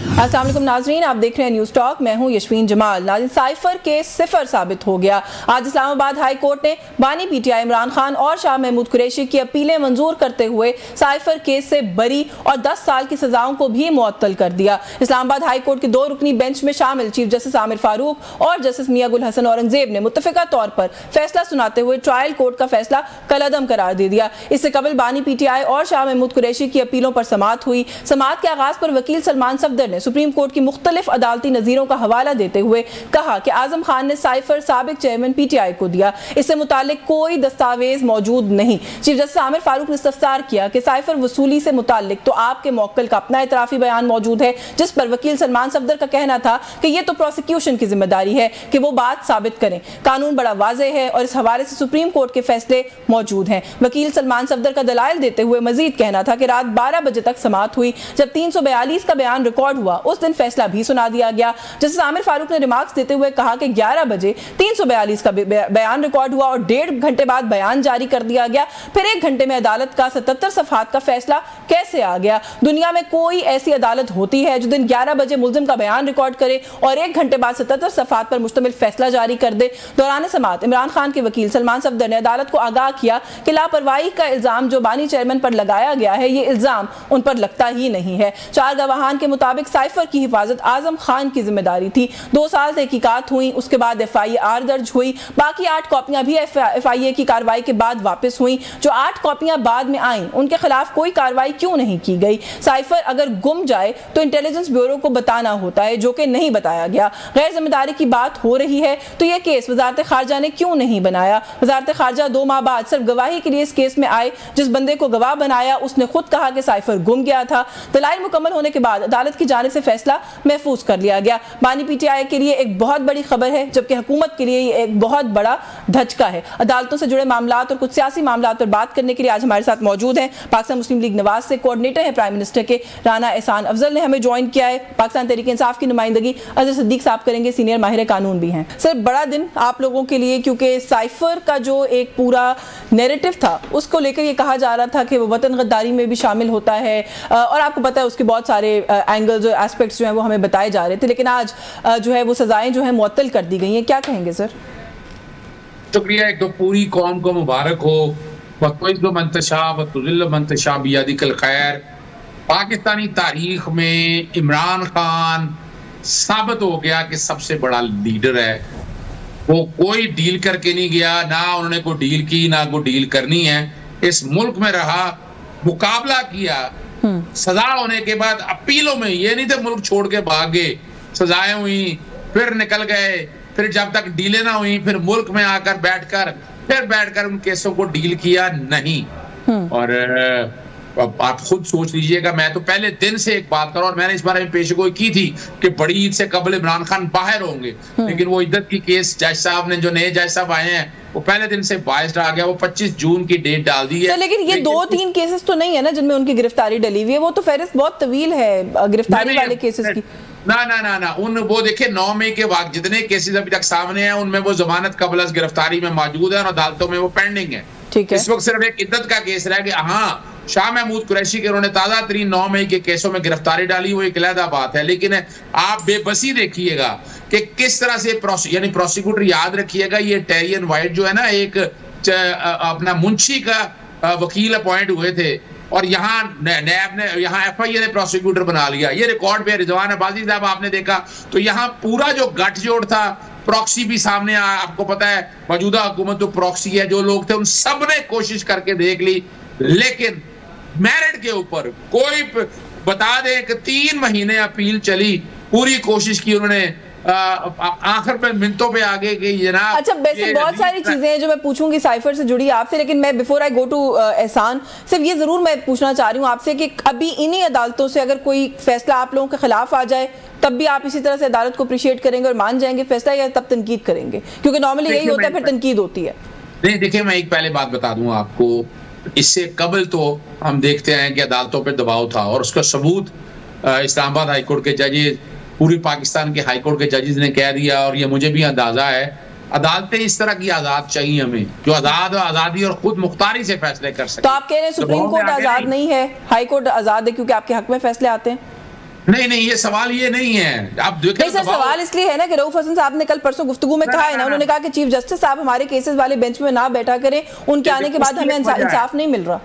अस्सलाम वालेकुम नाजरीन, आप देख रहे हैं न्यूज़ टॉक। मैं हूं यशवीन जमाल। नाज़रीन, साइफर केस सिफर साबित हो गया। आज इस्लामाबाद हाई कोर्ट ने बानी पीटीआई इमरान खान और शाह महमूद कुरैशी की अपीलें मंजूर करते हुए साइफर केस से बरी और 10 साल की सजाओं को भी मुअत्तल कर दिया। इस्लामाबाद हाई कोर्ट के 2 रुकनी बेंच में शामिल चीफ जस्टिस आमिर फारूक और जस्टिस मियां गुल हसन औरंगजेब ने मुत्तफिका तौर पर फैसला सुनाते हुए ट्रायल कोर्ट का फैसला कलअदम करार दे दिया। इससे कबल बानी पीटीआई और शाह महमूद कुरैशी की अपीलों पर समाअत हुई। समाअत के आगाज पर वकील सलमान सफदर ने सुप्रीम कोर्ट की मुख्तलिफ अदालती नज़ीरों का हवाला देते हुए कहा कि आजम खान ने साइफर साबिक चेयरमैन पीटीआई को दिया, इससे मुतालिक कोई दस्तावेज मौजूद नहीं। चीफ जस्टिस आमिर फारूक ने इस्तफसार किया कि साइफर वसूली से मुतालिक तो आपके मौक्किल का अपना इतराफी बयान मौजूद है, जिस पर वकील सलमान सफदर का कहना था कि यह तो प्रोसिक्यूशन की जिम्मेदारी है कि वो बात साबित करें। कानून बड़ा वाज़ेह है और इस हवाले से सुप्रीम कोर्ट के फैसले मौजूद हैं। वकील सलमान सफदर का दलाइल देते हुए मजीद कहना था कि रात 12 बजे तक समाअत हुई। जब 342 का बयान रिकॉर्ड हुआ उस दिन फैसला भी सुना दिया गया। जस्टिस आमिर फारूक ने रिमार्क्स देते हुए कहा कि 11 बजे 342 का बयान रिकॉर्ड हुआ और 1.5 घंटे बाद बयान जारी कर दिया गया। फिर 1 घंटे में अदालत का 77 सफ़हात का फैसला कैसे आ गया? दुनिया में कोई ऐसी अदालत होती है जो दिन 11 बजे मुल्जिम का बयान रिकॉर्ड करे और 1 घंटे बाद 77 सफ़हात पर मुश्तमिल फैसला जारी कर दे? दौरान समाअत इमरान खान के वकील सलमान सफदर ने अदालत को आगाह किया कि लापरवाही का इल्जाम जो बानी चेयरमैन पर लगाया गया है, ये इल्जाम उन पर लगता ही नहीं है। 4 गवाहान के मुताबिक साइफर की हिफाजत आजम खान की जिम्मेदारी थी। 2 साल तहकीकात हुई, उसके बाद FIR दर्ज हुई। बाकी 8 कॉपियां भी FIA की कार्रवाई के बाद वापस हुई। जो 8 कॉपियां बाद में आईं उनके खिलाफ कोई कार्रवाई क्यों नहीं की गई? साइफर अगर गुम जाए तो इंटेलिजेंस ब्यूरो को बताना होता है, जो कि नहीं बताया गया। गैर जिम्मेदारी की बात हो रही है तो यह केस वजारत खारजा ने क्यों नहीं बनाया? वजारत खारजा 2 माह बाद सिर्फ गवाही के लिए इस केस में आए। जिस बंदे को गवाह बनाया उसने खुद कहा कि साइफर गुम गया था। दलाइल मुकम्मल होने के बाद अदालत की जानिब से फैसला महफूज कर लिया गया। बानी पीटीआई के लिए एक बहुत बड़ी खबर है, जबकि हुकूमत के लिए ये एक बहुत बड़ा धचका है। अदालतों से जुड़े मामलात और कुछ सियासी मामलात पर बात करने के लिए आज हमारे साथ मौजूद हैं पाकिस्तान मुस्लिम लीग नवाज से कोऑर्डिनेटर है प्राइम मिनिस्टर के राना एहसान अफजल ने हमें ज्वाइन किया है। पाकिस्तान तहरीक इंसाफ की नुमाइंदगी अजहर सिद्दीक साहब करेंगे, सीनियर माहिर कानून भी हैं। सर, बड़ा दिन आप लोगों के लिए, क्योंकि साइफर का जो एक पूरा नैरेटिव था उसको लेकर ये कहा जा रहा था कि वो वतन गद्दारी में भी शामिल होता है और आपको पता है उसके बहुत सारे एंगल्स और एस्पेक्ट्स जो हैं वो हमें बताए जा रहे थे, लेकिन आज जो है वो सजाएं जो है मुअत्तल कर दी गई हैं। क्या कहेंगे सर? शुक्रिया। एक तो पूरी कौम को मुबारक हो। मंतशा बियदिकल खैर। पाकिस्तानी तारीख में इमरान खान साबित हो गया कि सबसे बड़ा लीडर है। वो कोई डील करके नहीं गया, ना उन्होंने कोई डील की, ना कोई डील करनी है। इस मुल्क में रहा, मुकाबला किया, सजा होने के बाद अपीलों में, ये नहीं थे मुल्क छोड़ के भाग गए, सजाएं हुई, फिर निकल गए, फिर जब तक डीलें ना हुई फिर मुल्क में आकर बैठकर उन केसों को डील किया नहीं। और आप खुद सोच लीजिएगा, मैं तो पहले दिन से एक बात करूं और मैंने इस बारे में पेशगोई की थी कि बड़ी ईद से कबल इमरान खान बाहर होंगे, लेकिन वो इद्दत की केस जज साहब ने, जो नए जज साहब आए हैं, वो पहले दिन से बायस्ड आ गया। वो 25 जून की डेट डाल दी है। लेकिन ये 2-3 केसेस तो नहीं है ना जिनमें उनकी गिरफ्तारी डली हुई है? वो तो फहरिस्त बहुत तवील है गिरफ्तारी वाले केसेस की। ना उन वो देखिए 9 मई के बाद जितने केसेस अभी तक सामने हैं उनमें वो जमानत कबल गिरफ्तारी में मौजूद है और अदालतों में वो पेंडिंग है। ठीक है। इस वक्त सिर्फ एक इद्दत का केस रह गया। हाँ, शाह महमूद कुरैशी के उन्होंने ताजा तरीन 9 मई के केसों में गिरफ्तारी डाली, वो एक अलहदा बात है। लेकिन आप बेबसी देखिएगा कि किस तरह से यानी प्रोसिक्यूटर, याद रखिएगा ये टेरियन वाइट जो है ना, एक अपना मुंशी का वकील अपॉइंट हुए थे और यहाँ नैब ने, यहाँ FIA ने प्रोसिक्यूटर बना लिया। ये रिकॉर्ड पे रिजवान अब्बासी साहब आपने देखा तो यहाँ पूरा जो गठजोड़ था, प्रॉक्सी भी सामने आया। आपको पता है मौजूदा हुकूमत जो प्रॉक्सी है, जो लोग थे उन सब ने कोशिश करके देख ली, लेकिन मेरिट के ऊपर कोई बता दे कि 3 महीने अपील चली, पूरी कोशिश की उन्होंने, आखिर में मिनटों पे आगे गई जनाब। अच्छा, वैसे बहुत सारी चीजें हैं जो मैं पूछूंगी साइफर से जुड़ी आपसे, लेकिन मैं बिफोर आई गो टू एहसान सिर्फ ये जरूर मैं पूछना चाह रही हूँ आपसे कि अभी इन्हीं अदालतों से अगर कोई फैसला आप लोगों के खिलाफ आ जाए तब भी आप इसी तरह से अदालत को अप्रिशिएट करेंगे और मान जाएंगे फैसला, या तब तनकीद करेंगे? क्योंकि नॉर्मली यही होता है, फिर तनकीद होती है। नहीं, देखिए मैं एक पहले बात बता दूं आपको, इससे कबल तो हम देखते हैं कि अदालतों पर दबाव था और उसका सबूत इस्लामाबाद हाईकोर्ट के जजेस, पूरी पाकिस्तान के हाईकोर्ट के जजेस ने कह दिया। और ये मुझे भी अंदाजा है, अदालतें इस तरह की आजाद चाहिए हमें, जो आजादी और खुद मुख्तारी से फैसले कर सके। तो आप कह रहे हैं सुप्रीम कोर्ट आजाद नहीं है, हाई कोर्ट आजाद है क्योंकि आपके हक में फैसले आते हैं? नहीं, ये सवाल ये नहीं है। आप देखें, नहीं सर, सवाल इसलिए है ना कि रऊफ हसन साहब ने कल परसों गुफ्तगू में कहा है ना, उन्होंने कहा कि चीफ जस्टिस साहब हमारे केसेस वाले बेंच में ना बैठा करें, उनके आने के बाद हमें इंसाफ नहीं मिल रहा।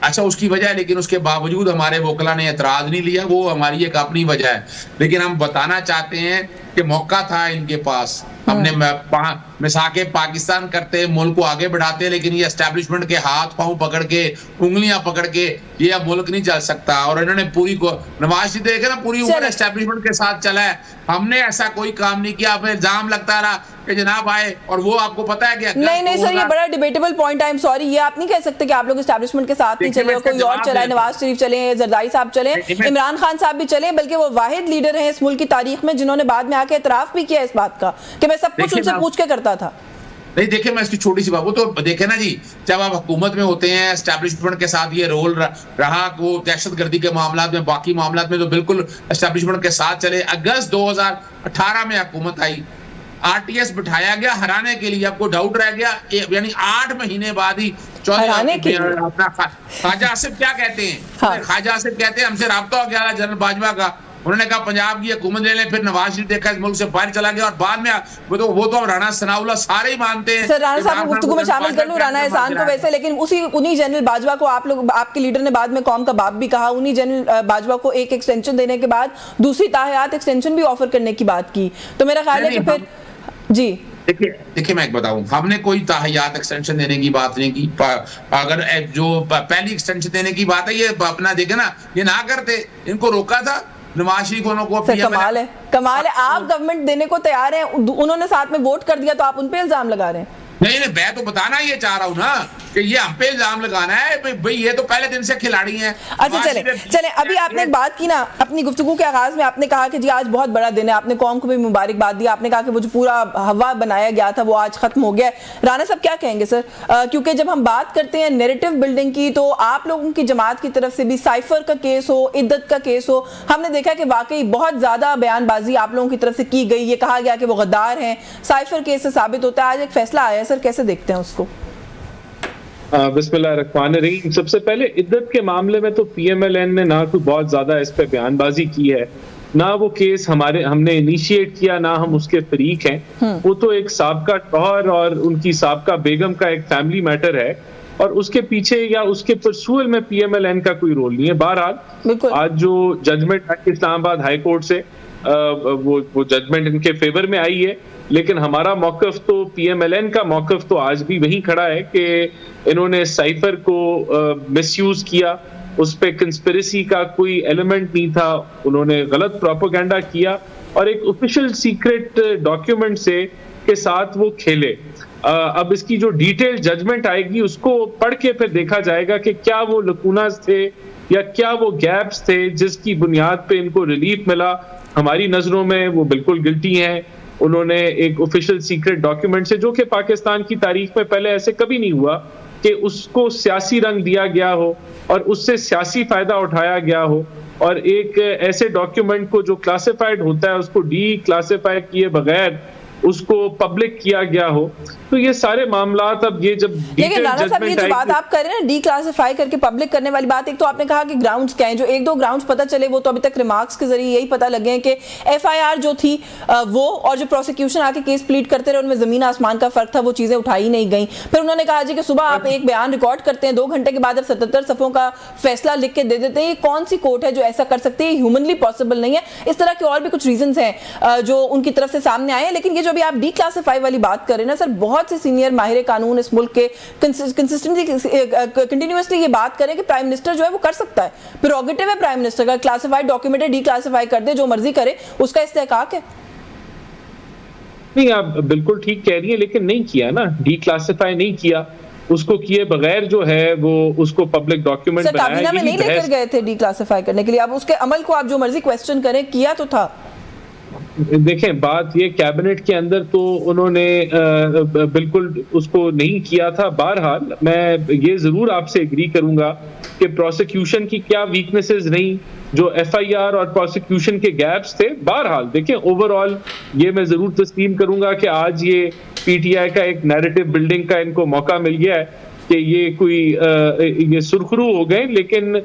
अच्छा, उसकी वजह है, लेकिन उसके बावजूद हमारे वकला ने एतराज नहीं लिया, वो हमारी एक अपनी वजह है। लेकिन हम बताना चाहते हैं कि मौका था इनके पास, हमने मिसाके पाकिस्तान करते, मुल्क को आगे बढ़ाते, लेकिन ये एस्टेब्लिशमेंट के हाथ पांव पकड़ के, उंगलियां पकड़ के ये अब मुल्क नहीं चल सकता। और इन्होंने पूरी को नवाज शरीफ देखे ना, पूरी उम्र एस्टेब्लिशमेंट के साथ चला है। हमने ऐसा कोई काम नहीं किया, हमें इल्जाम लगता रहा कि जनाब आए, और वो आपको पता है क्या? नहीं सर, ये बड़ा debatable point, I am sorry, ये आप नहीं कह सकते कि आप लोग एस्टेब्लिशमेंट के साथ नहीं चले, कोई और चला है, नवाज शरीफ चले, जरदारी साहब चले, इमरान खान साहब भी चले, बल्कि वो वाहिद लीडर हैं इस मुल्क की तारीख में जिन्होंने बाद में आके इतराफ भी किया इस बात का कि मैं सब कुछ उनसे पूछ के करता था। नहीं, देखिए मैं इसकी छोटी सी बात, वो तो देखे ना जी, जब आप हुकूमत में होते हैं, एस्टेब्लिशमेंट के साथ ये रोल रहा, वो दहशतगर्दी के मामलात में, बाकी मामलात में तो बिल्कुल एस्टेब्लिशमेंट के साथ चले। अगस्त 2018 में हुकूमत आई, आरटीएस बिठाया गया हराने के लिए, आपको डाउट रह गया, यानी 8 महीने बाद ही अपना ख्वाजा आसिफ क्या कहते हैं, ख्वाजा आसिफ कहते हैं हमसे राब्ता हो गया जनरल बाजवा का, उन्होंने कहा पंजाब की हुकूमत ले लें, फिर नवाज शरीफ देखा इस मुल्क से बाहर चला गया, और बाद में वो तो राणा सनाउल्लाह सारे ही मानते हैं। सर, राणा साहब को गुफ्तगू में शामिल कर लूं, राणा एहसान को वैसे, लेकिन उन्हीं जनरल बाजवा को आप लोग, आपके लीडर ने बाद में कौम का बाप भी कहा, उन्हीं जनरल बाजवा को एक एक्सटेंशन देने के बाद दूसरी ताहयात एक्सटेंशन भी ऑफर करने की बात की, तो मेरा ख्याल है कि फिर जी देखिए मैं एक बताऊं, हमने कोई ताहयात एक्सटेंशन देने की बात नहीं की। अगर जो पहली एक्सटेंशन देने की बात है, ये अपना देखे ना, ये ना करते, इनको रोका था नवाज शरीफ को। कमाल है, आप गवर्नमेंट देने को तैयार हैं, उन्होंने साथ में वोट कर दिया तो आप उन पे इल्जाम लगा रहे हैं। नहीं, मैं तो बताना ये चाह रहा हूँ ना कि ये हम पे इल्जाम लगाना है, भाई ये तो पहले दिन से खिलाड़ी हैं। अच्छा चले, अभी आपने एक बात की ना अपनी गुफ्तगू के आगाज में, आपने कहा कि जी आज बहुत बड़ा दिन है, आपने कौम को भी मुबारकबाद दी, आपने कहा कि वो जो पूरा हवा बनाया गया था वो आज खत्म हो गया। राणा साहब क्या कहेंगे सर, क्योंकि जब हम बात करते हैं नैरेटिव बिल्डिंग की, तो आप लोगों की जमात की तरफ से भी साइफर का केस हो, इद्दत का केस हो, हमने देखा कि वाकई बहुत ज्यादा बयानबाजी आप लोगों की तरफ से की गई, ये कहा गया कि वो गद्दार हैं, साइफर केस से साबित होता है। आज एक फैसला आया सर, कैसे देखते हैं उसको? बिस्मिल्लाहिर्रहमानिर्रहीम। सबसे पहले इद्दत के मामले में तो पीएमएलएन ने ना कोई बहुत ज्यादा इस पे बयानबाजी की है, ना वो केस हमने इनिशिएट किया, ना हम उसके फरीक हैं। वो तो एक साबका शौहर और उनकी साबका बेगम का एक फैमिली मैटर है, और उसके पीछे या उसके परसूअल में पीएमएलएन का कोई रोल नहीं है। बहरहाल आज जो जजमेंट आई इस्लामाबाद हाई कोर्ट से, वो जजमेंट इनके फेवर में आई है, लेकिन हमारा मौकफ तो, पीएमएलएन का मौकफ तो आज भी वही खड़ा है कि इन्होंने साइफर को मिसयूज किया, उस पे कंस्पिरेसी का कोई एलिमेंट नहीं था, उन्होंने गलत प्रोपेगेंडा किया और एक ऑफिशियल सीक्रेट डॉक्यूमेंट से के साथ वो खेले। अब इसकी जो डिटेल जजमेंट आएगी उसको पढ़ के फिर देखा जाएगा कि क्या वो लकूनास थे या क्या वो गैप्स थे जिसकी बुनियाद पे इनको रिलीफ मिला। हमारी नजरों में वो बिल्कुल गिल्टी हैं। उन्होंने एक ऑफिशियल सीक्रेट डॉक्यूमेंट से, जो कि पाकिस्तान की तारीख में पहले ऐसे कभी नहीं हुआ कि उसको सियासी रंग दिया गया हो और उससे सियासी फायदा उठाया गया हो, और एक ऐसे डॉक्यूमेंट को जो क्लासिफाइड होता है उसको डी क्लासिफाई किए बगैर उसको पब्लिक किया गया हो। तो ये सारे मामलात अब ये जब लेकिन राणा साहब ये जो बात आप कर रहे हैं ना डी क्लासिफाई करके पब्लिक करने वाली बात, एक तो आपने कहा कि ग्राउंड्स क्या हैं, जो एक दो ग्राउंड्स पता चले वो तो अभी तक रिमार्क्स के जरिए यही पता लगे हैं कि एफआईआर जो थी वो और जो प्रोसिक्यूशन आके केस प्लीड करते रहे उनमें जमीन आसमान का फर्क था, वो चीजें उठाई नहीं गई। फिर उन्होंने कहा जी कि सुबह आप एक बयान रिकॉर्ड करते हैं, 2 घंटे के बाद आप 77 सफ़ों का फैसला लिख के दे देते हैं। ये कौन सी कोर्ट है जो ऐसा कर सकती है? ह्यूमनली पॉसिबल नहीं है। इस तरह के और भी कुछ रीजंस हैं जो उनकी तरफ से सामने आए हैं। लेकिन ये जो भी आप डी क्लासिफाई वाली बात कर रहे हैं ना सर, बहुत से सीनियर माहिर कानून इस मुल्क के कंटिन्यूअसली ये बात करें कि प्राइम मिनिस्टर जो है वो कर सकता है, प्रेरोगेटिव है प्राइम मिनिस्टर का, क्लासिफाइड डॉक्यूमेंट डी क्लासिफाई कर दे, जो मर्जी करे, उसका इस्तेहकाक है। नहीं, आप बिल्कुल ठीक कह रही है, लेकिन नहीं किया ना, डी क्लासिफाई नहीं किया, उसको किए बगैर जो है वो उसको पब्लिक डॉक्यूमेंट बनाया। काबीना में नहीं लेकर गए थे डी क्लासिफाई करने के लिए, अब उसके अमल को आप जो मर्जी क्वेश्चन करें, किया तो था। देखें, बात ये कैबिनेट के अंदर तो उन्होंने बिल्कुल उसको नहीं किया था। बहरहाल मैं ये जरूर आपसे एग्री करूंगा कि प्रोसिक्यूशन की क्या वीकनेसेस रही, जो एफआईआर और प्रोसिक्यूशन के गैप्स थे। बहरहाल देखें, ओवरऑल ये मैं जरूर तस्लीम करूंगा कि आज ये पीटीआई का एक नैरेटिव बिल्डिंग का इनको मौका मिल गया है कि ये कोई ये सुरखरू हो गए, लेकिन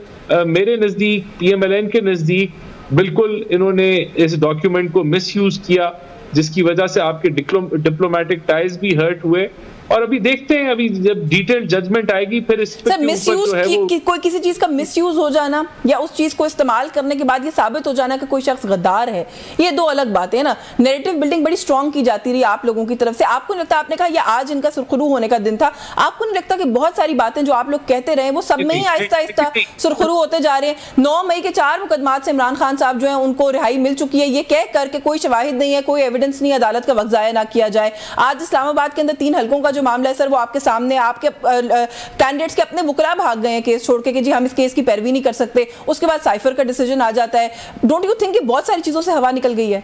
मेरे नजदीक, पीएमएलएन के नजदीक बिल्कुल इन्होंने इस डॉक्यूमेंट को मिसयूज किया, जिसकी वजह से आपके डिप्लोमेटिक टाइज भी हर्ट हुए। और अभी देखते हैं, अभी जब डिटेल जजमेंट आएगी फिर इस सर मिसयूज कोई किसी चीज का मिसयूज हो जाना या उस चीज को इस्तेमाल करने के बाद ये साबित हो जाना कि कोई शख्स गद्दार है, ये दो अलग बातें हैं ना। नैरेटिव बिल्डिंग बड़ी स्ट्रॉन्ग की जाती रही आप लोगों की तरफ से। आपको नहीं लगता, आपने कहा ये आज इनका सुरखरू होने का दिन था, आपको नहीं लगता कि बहुत सारी बातें जो आप लोग कहते रहे वो सब में ही आहिस्ता आहिस्ता सुरखरू होते जा रहे हैं? 9 मई के 4 मुकदमात से इमरान खान साहब जो है उनको रिहाई मिल चुकी है, ये कह करके कोई शवाहिद नहीं है, कोई एविडेंस नहीं, अदालत का वक्त ज़ाया ना किया जाए। आज इस्लामाबाद के अंदर 3 हलकों का जो मामला है सर वो आपके सामने, आपके कैंडिडेट्स के अपने वकला भाग गए हैं केस छोड़ के कि जी हम इस केस की पैरवी नहीं कर सकते। उसके बाद साइफर का डिसीजन आ जाता है। डोंट यू थिंक कि बहुत सारी चीजों से हवा निकल गई है?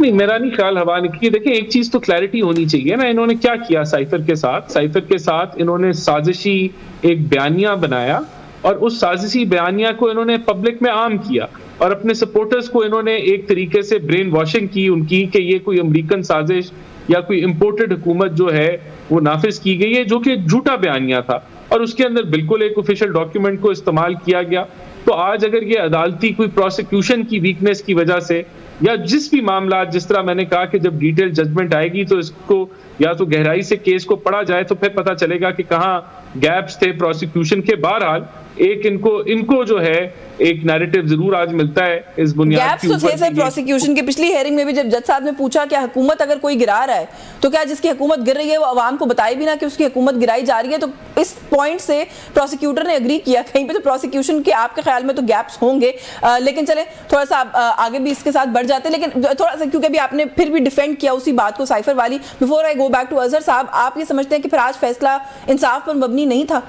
नहीं, मेरा नहीं ख्याल हवा निकली। देखिए, एक चीज तो क्लैरिटी होनी चाहिए ना, इन्होंने क्या किया साइफर के साथ। साइफर के साथ इन्होंने साजिशी एक बयानिया बनाया और उस साजिशी बयानिया को इन्होंने पब्लिक में आम किया और अपने सपोर्टर्स को इन्होंने एक तरीके से ब्रेन वॉशिंग की उनकी कि ये कोई अमेरिकन साजिश या कोई इंपोर्टेड हुकूमत जो है वो नाफिज की गई है, जो कि एक झूठा बयानिया था और उसके अंदर बिल्कुल एक ऑफिशियल डॉक्यूमेंट को इस्तेमाल किया गया। तो आज अगर ये अदालती कोई प्रोसिक्यूशन की वीकनेस की वजह से या जिस भी मामला, जिस तरह मैंने कहा कि जब डिटेल जजमेंट आएगी तो इसको या तो गहराई से केस को पढ़ा जाए तो फिर पता चलेगा कि कहाँ गैप्स थे प्रोसिक्यूशन के। बहरहाल एक इनको जो है एक नैरेटिव जरूर आज मिलता है इस बुनियाद के ऊपर। गैप्स तो थे प्रोसिक्यूशन की पिछली हेयरिंग में भी जब जज साहब ने पूछा कि हुकूमत अगर कोई गिरा रहा है तो क्या जिसकी हुकूमत गिर रही है वो अवाम को बताए भी ना कि उसकी हुकूमत गिराई जा रही है? तो इस पॉइंट से प्रोसिक्यूटर ने एग्री किया। कहीं पे तो प्रोसिक्यूशन के आपके ख्याल में तो गैप्स होंगे, लेकिन चले थोड़ा सा आगे भी इसके साथ बढ़ जाते हैं। लेकिन थोड़ा सा क्योंकि अभी आपने फिर भी डिफेंड किया उसी बात को साइफर वाली, before I go back to Azhar साहब, आप ये समझते हैं कि फिर आज फैसला इंसाफ पर मबनी नहीं था?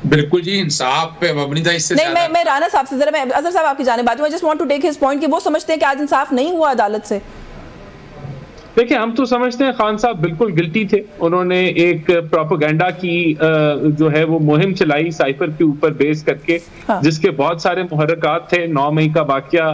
बिल्कुल जी, इंसाफ पे मबनी था। इससे नहीं, मैं राना साहब से जरा, मैं अजहर साहब आपकी जाने बात, I just want to take his point कि वो समझते हैं कि आज इंसाफ नहीं हुआ अदालत से। देखिए, हम तो समझते हैं खान साहब बिल्कुल गिल्टी थे। उन्होंने एक प्रोपेगेंडा की जो है वो मुहिम चलाई साइफर के ऊपर बेस करके, जिसके बहुत सारे मुहर्रकात थे। 9 मई का वाकया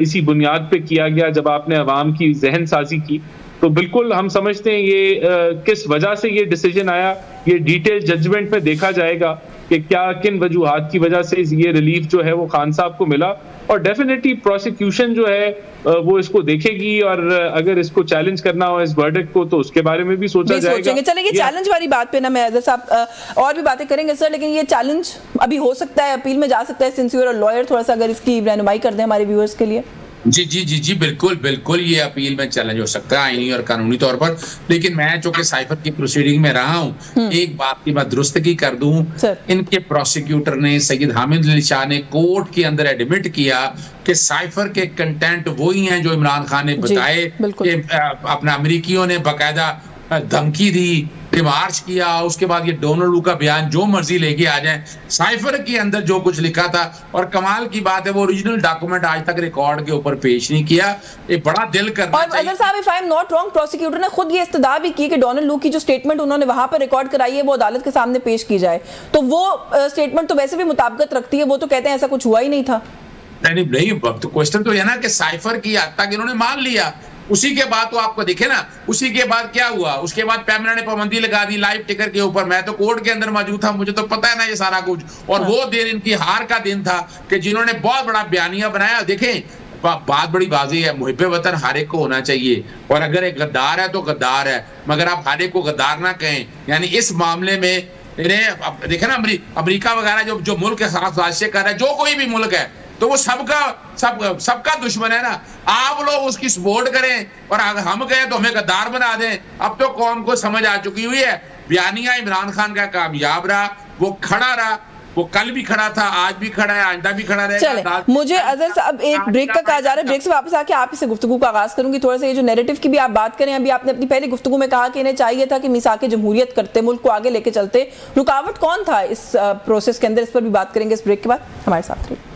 इसी बुनियाद पे किया गया जब आपने अवाम की जहन साजी की। तो बिल्कुल हम समझते हैं ये किस वजह से ये डिसीजन आया, ये डिटेल जजमेंट में देखा जाएगा कि क्या किन वजूहात की वजह से ये रिलीफ जो है वो खान साहब को मिला। और डेफिनेटली प्रोसिक्यूशन जो है वो इसको देखेगी और अगर इसको चैलेंज करना हो इस वर्डिक्ट को तो उसके बारे में भी सोचा जाएगा। चलेंगे चैलेंज वाली बात पे ना मैं अजहर साहब और भी बातें करेंगे सर, लेकिन ये चैलेंज अभी हो सकता है, अपील में जा सकता है सिंसियर और लॉयर थोड़ा सा अगर इसकी रहनुमाई कर दें हमारे व्यूअर्स के लिए। जी जी जी जी बिल्कुल बिल्कुल, ये अपील में चैलेंज हो सकता है आईनी और कानूनी तौर पर। लेकिन मैं जो कि साइफर की प्रोसीडिंग में रहा हूँ, एक बात की मैं दुरुस्तगी कर दूं, इनके प्रोसिक्यूटर ने सैयद हामिद अली शाह ने कोर्ट के अंदर एडमिट किया कि साइफर के कंटेंट वही हैं जो इमरान खान ने बताए कि अपना अमेरिकियों ने बाकायदा धमकी दी, मार्च किया, उसके बाद ये डोनाल्ड लू का बयान जो मर्जी लेके आ जाए, साइफर के अंदर जो कुछ लिखा था। और कमाल की बात है वो ओरिजिनल डॉक्यूमेंट आज तक रिकॉर्ड के ऊपर पेश नहीं किया। ये बड़ा दिल करना और अजहर साहब, if I am not wrong, prosecutor ने खुद ये इस्तदा भी की कि डोनाल्ड लू की जो स्टेटमेंट उन्होंने वहां पर रिकॉर्ड कराई है वो अदालत के सामने पेश की जाए। तो वो स्टेटमेंट तो वैसे भी मुताबिकत रखती है, वो तो कहते हैं ऐसा कुछ हुआ ही नहीं था। नहीं, तो क्वेश्चन तो ये ना कि साइफर की हद तक इन्होंने मान लिया, उसी के बाद तो आपको दिखे ना, उसी के बाद क्या हुआ, उसके बाद पैमरा ने पाबंदी लगा दी लाइव टिकर के ऊपर। मैं तो कोर्ट के अंदर मौजूद था, मुझे तो पता है ना ये सारा कुछ। और वो दिन इनकी हार का दिन था कि जिन्होंने बहुत बड़ा बयानिया बनाया। देखें, बात बड़ी वाज़ेह है, मुहिब्बे वतन हर एक को होना चाहिए, और अगर एक गद्दार है तो गद्दार है, मगर आप हर एक को गद्दार ना कहें। यानी इस मामले में इन्हें देखे ना, अमेरिका वगैरह जो मुल्क के साथ साजिशें कर रहा है, जो कोई भी मुल्क है तो वो सबका दुश्मन है ना। आप लोग उसकी सपोर्ट करें और अगर हम कहें तो हमें गद्दार बना दें। अब तो कौम को समझ आ चुकी हुई है, बयानिया इमरान खान का कामयाब रहा, वो खड़ा रहा, वो कल भी खड़ा था, आज भी खड़ा है, आइंदा भी खड़ा रहेगा। मुझे अजहर साहब एक ब्रेक का कहा जा रहा है, ब्रेक से वापस आके आप इससे गुफ्तगू का आगाज करूंगी। थोड़ा सा ये जो नैरेटिव की भी आप बात करें, अभी आपने अपनी पहली गुफ्तगू में कहा कि इन्हें चाहिए था कि मिसाके जमहूरियत करते, मुल्क को आगे लेके चलते, रुकावट कौन था इस प्रोसेस के अंदर, इस पर भी बात करेंगे इस ब्रेक के बाद। हमारे साथ रहिए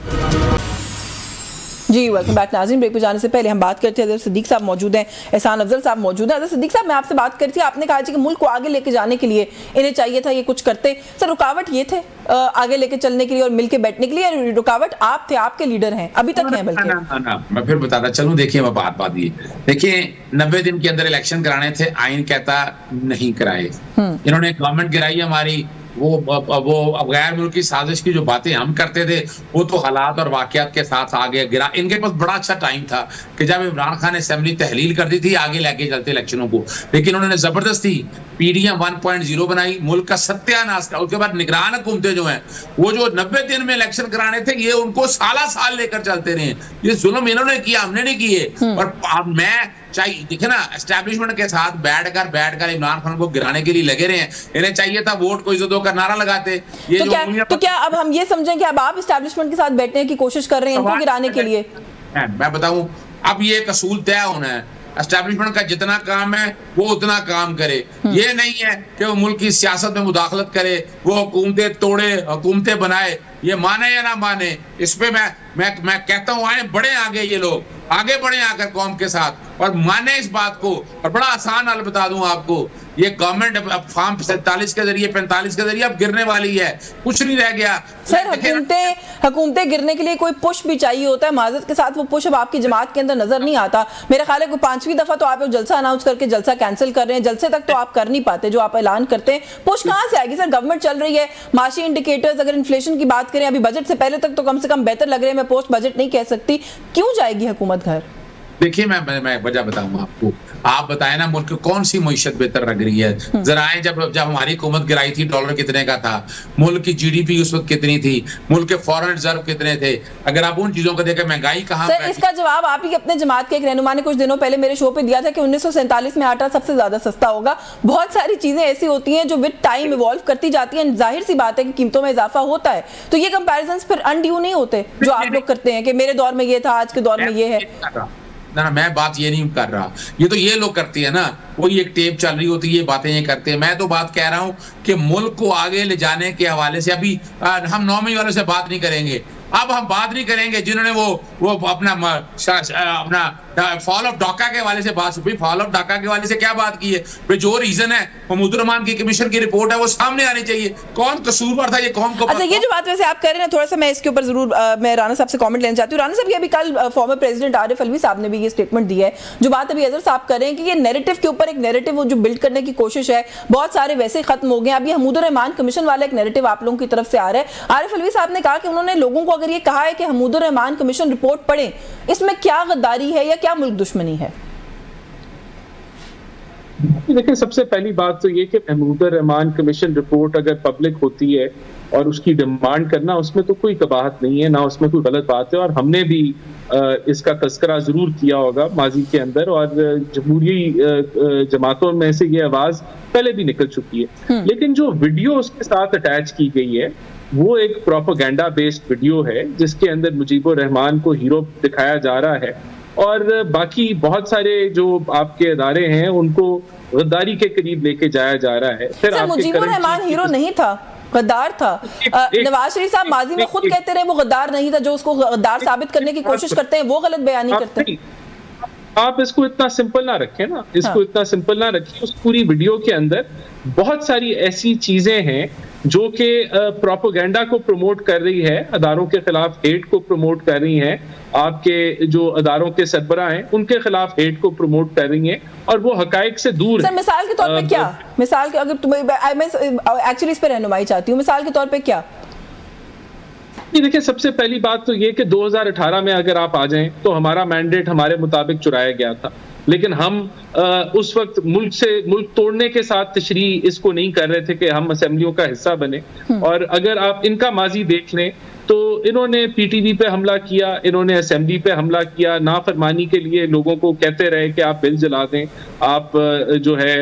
जी। वेलकम बैक नाज़रीन। ब्रेक पे जाने से पहले हम बात करते हैं, सिद्दीक साहब मौजूद हैं, एहसान अफजल साहब मौजूद हैं। सिद्दीक साहब, मैं आपसे बात करती थी, आपने कहा कि मुल्क को आगे लेके जाने के लिए इन्हें चाहिए था ये कुछ करते। सर, रुकावट ये थे आगे लेके चलने के लिए और मिलके बैठने के लिए, रुकावट आप थे, आपके लीडर हैं, अभी तक हैं बल्कि। ना, मैं फिर बताता चलूं। देखिए, मैं बात ये देखिए, 90 दिन के अंदर इलेक्शन कराने थे, आइन कहता नहीं कराए। इन्होंने गवर्नमेंट गिराई हमारी, वो गैर मुल्की साजिश की जो बातें हम करते थे वो तो हालात और वाकयात के साथ आगे गिरा। इनके पास बड़ा अच्छा टाइम था कि जब इमरान खान ने असेंबली तहलील कर दी थी आगे लेके चलते इलेक्शनों को, लेकिन उन्होंने जबरदस्ती पीडीएम 1.0 बनाई, मुल्क का सत्यानाश किया। उसके बाद निगरान हुकूमतें जो हैं वो जो 90 दिन में इलेक्शन कराने थे ये उनको साल लेकर चलते रहे। ये जुल्म इन्होंने किया, हमने नहीं किए। और मैं चाहिए देखे ना, एस्टैब्लिशमेंट के साथ बैठकर इमरान खान को गिराने के लिए लगे रहे हैं। इन्हें चाहिए था वोट को इज्जत दो का नारा लगाते। ये तो क्या अब हम ये समझें कि अब आप एस्टैब्लिशमेंट के साथ बैठने की कोशिश कर रहे हैं इनको गिराने के लिए? मैं बताऊं, अब ये एक असूल तय होना है, एस्टैब्लिशमेंट का जितना काम है वो उतना काम करे। ये नहीं है कि वो मुल्क की सियासत में मुदाखलत करे, वो हुकूमतें तोड़े, हुकूमतें बनाए। ये माने या ना माने, इस पे मैं कहता हूँ आए बढ़े आगे, ये लोग आगे बढ़े आकर कौम के साथ और माने इस बात को। और बड़ा आसान हल बता दूं आपको, ये गवर्नमेंट अब फॉर्म 47 के जरिए 45 के जरिए अब गिरने वाली है, कुछ नहीं रह गया। सर हुकूमतें गिरने के लिए कोई पुश भी चाहिए होता है, माजरत के साथ वो पुश अब आपकी जमात के अंदर नजर नहीं आता। मेरा ख्याल है कि 5वीं दफा तो आप जलसा अनाउंस करके जलसा कैंसिल कर रहे हैं, जलसे तक तो आप कर नहीं पाते जो आप ऐलान करते हैं। पुश कहां से आएगी? सर गवर्नमेंट चल रही है, माशी इंडिकेटर्स, अगर इन्फ्लेशन की बात करें अभी बजट से पहले तक तो कम से कम बेहतर लग रहे हैं, मैं पोस्ट बजट नहीं कह सकती। क्यों जाएगी हुकूमत घर? देखिए मैं वजह बताऊंगा आपको। आप बताएं ना मुल्क कौन सी मईशत बेहतर लग रही है? जरा आए, जब हमारी हुकूमत गिराई थी डॉलर कितने का था, मुल्क की जीडीपी उस वक्त कितनी थी, मुल्क के फॉरेन रिजर्व कितने थे, अगर आप उन चीजों को देखें महंगाई कहां। सर इसका जवाब आप ही अपने जमात के एक रहनुमा ने कुछ दिनों पहले मेरे शो पे दिया था कि 1947 में आटा सबसे ज्यादा सस्ता होगा। बहुत सारी चीजें ऐसी होती हैं जो विद टाइम इवॉल्व करती जाती हैं, जाहिर सी बात है कि कीमतों में इजाफा होता है। तो ये कंपैरिजंस फिर अनड्यू नहीं होते जो आप लोग करते हैं कि मेरे दौर में ये था, आज के दौर में ये है। ना मैं बात ये नहीं कर रहा, ये तो ये लोग करती है ना, वही एक टेप चल रही होती है, ये बातें ये करते हैं। मैं तो बात कह रहा हूं कि मुल्क को आगे ले जाने के हवाले से अभी हम नौवीं वालों से बात नहीं करेंगे। अब हम बात नहीं करेंगे जिन्होंने वो अपना फॉल ऑफ ढाका के हवाले से बात हुई। फॉल ऑफ ढाका के हवाले से क्या बात की है? जो रीजन है महमूद रहमान की कमीशन की रिपोर्ट है वो सामने आनी चाहिए। कौन कसूरवार था ये कौम को? अच्छा, ये जो बात वैसे आप कर रहे हैं थोड़ा सा मैं इसके ऊपर जरूर मैं राना साहब से कमेंट लेना चाहती हूँ। राना साहब, ये अभी कल फॉर्मर प्रेसिडेंट आरिफ अलवी साहब ने भी ये स्टेटमेंट दी है, जो बात अभी अजहर साहब कर रहे हैं कि ये नैरेटिव के ऊपर एक नैरेटिव जो बिल्ड करने की कोशिश है, बहुत सारे वैसे खत्म हो गए। अभी महमूद रहमान कमीशन वाला एक नैरेटिव आप लोगों की तरफ से आ रहा है। आरिफ अलवी साहब ने कहा कि उन्होंने लोगों को अगर ये कहा है कि महमूद रहमान कमीशन रिपोर्ट पढ़ें, इसमें क्या गद्दारी है या क्या मुल्क दुश्मनी है? देखिए, सबसे पहली बात तो ये कि महमूद रहमान कमीशन रिपोर्ट अगर पब्लिक होती है और उसकी डिमांड करना, उसमें तो कोई कबाहत नहीं है, ना उसमें कोई गलत बात है। और हमने भी इसका तस्करा जरूर किया होगा माजी के अंदर, और जमहूरी जमातों में से ये आवाज पहले भी निकल चुकी है। लेकिन जो वीडियो उसके साथ अटैच की गई है वो एक प्रोपेगेंडा बेस्ड वीडियो है, जिसके अंदर मुजीबुर रहमान को हीरो दिखाया जा रहा है और बाकी बहुत सारे जो आपके अदारे हैं उनको गद्दारी के करीब लेके जाया जा रहा है। फिर मुजीबुर रहमान हीरो नहीं था, गद्दार था। नवाज शरीफ साहब माजी में खुद कहते रहे वो गद्दार नहीं था, जो उसको गद्दार साबित करने की कोशिश करते हैं वो गलत बयानी करते हैं। आप इसको इतना सिंपल ना रखें ना, इसको इतना सिंपल ना रखिए। उस पूरी वीडियो के अंदर बहुत सारी ऐसी चीजें हैं जो कि प्रोपेगेंडा को प्रमोट कर रही है, अदारों के खिलाफ हेट को प्रमोट कर रही हैं, आपके जो अदारों के सरबराह हैं उनके खिलाफ हेट को प्रमोट कर रही हैं, और वो हकायक से दूर है। मिसाल के तौर पे क्या? मिसाल के अगर मैं एक्चुअली इस पर रहनुमाई चाहती हूँ, मिसाल के तौर पे क्या? देखिए, सबसे पहली बात तो ये कि 2018 में अगर आप आ जाएं तो हमारा मैंडेट हमारे मुताबिक चुराया गया था, लेकिन हम उस वक्त मुल्क तोड़ने के साथ तशरीह इसको नहीं कर रहे थे कि हम असेंबलियों का हिस्सा बने। और अगर आप इनका माजी देख लें तो इन्होंने पीटीवी पे हमला किया, इन्होंने असेंबली पे हमला किया, नाफरमानी के लिए लोगों को कहते रहे कि आप बिल जला दें, आप जो है